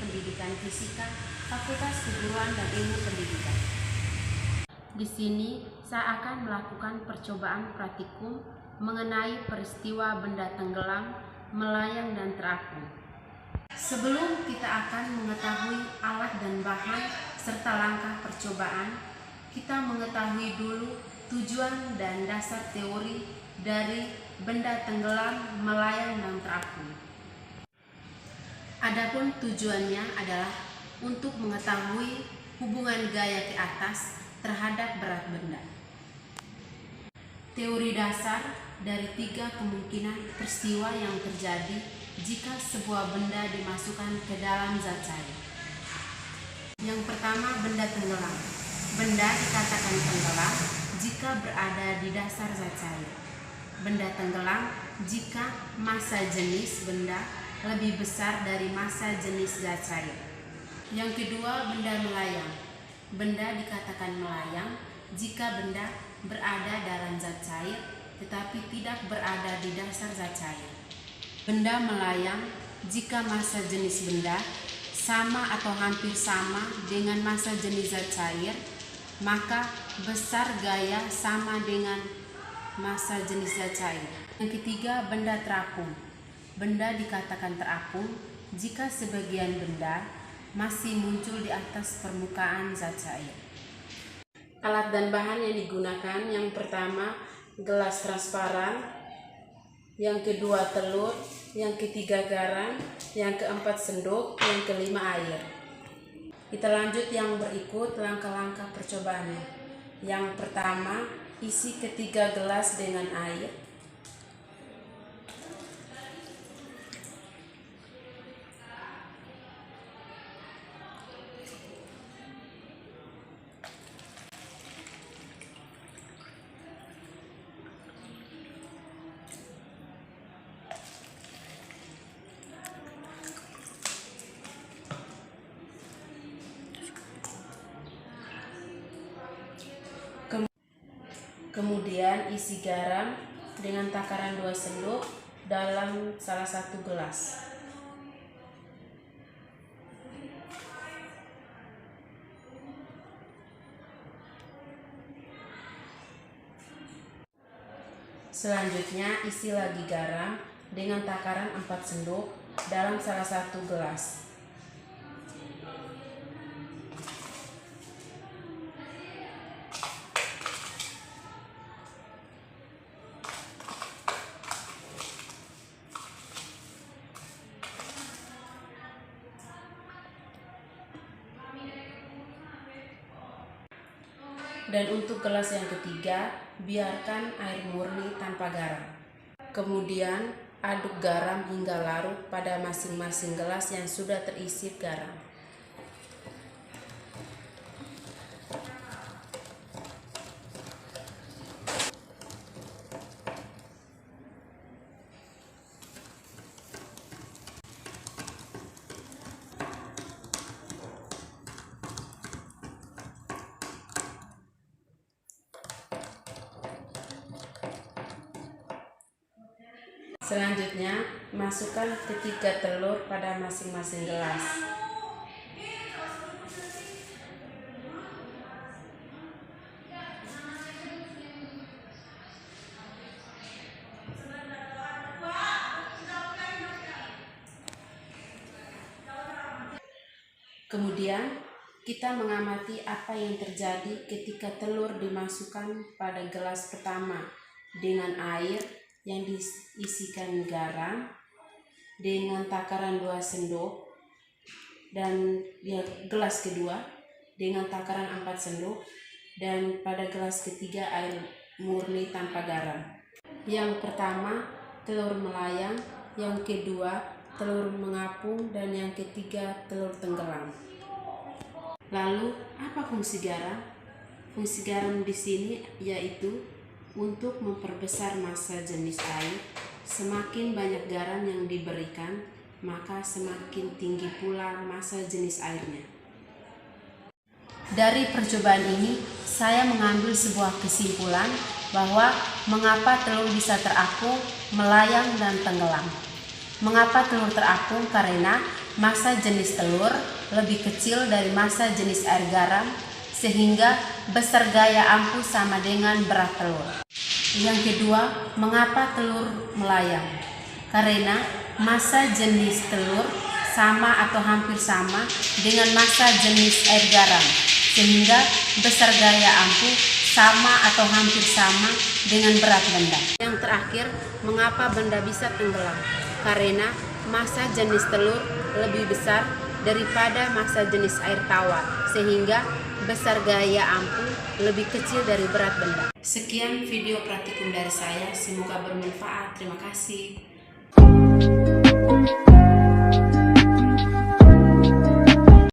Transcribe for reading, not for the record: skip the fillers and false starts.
Pendidikan Fisika, Fakultas Keguruan dan Ilmu Pendidikan. Di sini saya akan melakukan percobaan praktikum mengenai peristiwa benda tenggelam, melayang dan terapung. Sebelum kita akan mengetahui alat dan bahan serta langkah percobaan, kita mengetahui dulu tujuan dan dasar teori dari benda tenggelam, melayang dan terapung. Adapun tujuannya adalah untuk mengetahui hubungan gaya ke atas terhadap berat benda. Teori dasar dari 3 kemungkinan peristiwa yang terjadi jika sebuah benda dimasukkan ke dalam zat cair. Yang pertama, benda tenggelam. Benda dikatakan tenggelam jika berada di dasar zat cair. Benda tenggelam jika massa jenis benda lebih besar dari massa jenis zat cair. Yang kedua, benda melayang. Benda dikatakan melayang jika benda berada dalam zat cair tetapi tidak berada di dasar zat cair. Benda melayang jika massa jenis benda sama atau hampir sama dengan massa jenis zat cair, maka besar gaya sama dengan massa jenis zat cair. Yang ketiga, benda terapung. Benda dikatakan terapung jika sebagian benda masih muncul di atas permukaan zat cair. Alat dan bahan yang digunakan, yang pertama gelas transparan, yang kedua telur, yang ketiga garam, yang keempat sendok, yang kelima air. Kita lanjut yang berikut langkah-langkah percobaannya. Yang pertama, isi ketiga gelas dengan air. Kemudian isi garam dengan takaran 2 sendok dalam salah satu gelas. Selanjutnya isi lagi garam dengan takaran 4 sendok dalam salah satu gelas. Dan untuk gelas yang ketiga, biarkan air murni tanpa garam. Kemudian aduk garam hingga larut pada masing-masing gelas yang sudah terisi garam. Selanjutnya, masukkan ketiga telur pada masing-masing gelas. Kemudian, kita mengamati apa yang terjadi ketika telur dimasukkan pada gelas pertama dengan air yang diisikan garam dengan takaran 2 sendok dan gelas kedua dengan takaran 4 sendok dan pada gelas ketiga air murni tanpa garam. Yang pertama telur melayang, yang kedua telur mengapung dan yang ketiga telur tenggelam. Lalu apa fungsi garam? Fungsi garam di sini yaitu untuk memperbesar massa jenis air. Semakin banyak garam yang diberikan, maka semakin tinggi pula massa jenis airnya. Dari percobaan ini, saya mengambil sebuah kesimpulan bahwa mengapa telur bisa terapung, melayang, dan tenggelam. Mengapa telur terapung? Karena massa jenis telur lebih kecil dari massa jenis air garam, sehingga besar gaya ampuh sama dengan berat telur. Yang kedua, mengapa telur melayang? Karena massa jenis telur sama atau hampir sama dengan massa jenis air garam, sehingga besar gaya ampuh sama atau hampir sama dengan berat benda. Yang terakhir, mengapa benda bisa tenggelam? Karena massa jenis telur lebih besar daripada massa jenis air tawar, sehingga besar gaya ampuh lebih kecil dari berat benda. Sekian video praktikum dari saya, semoga bermanfaat. Terima kasih.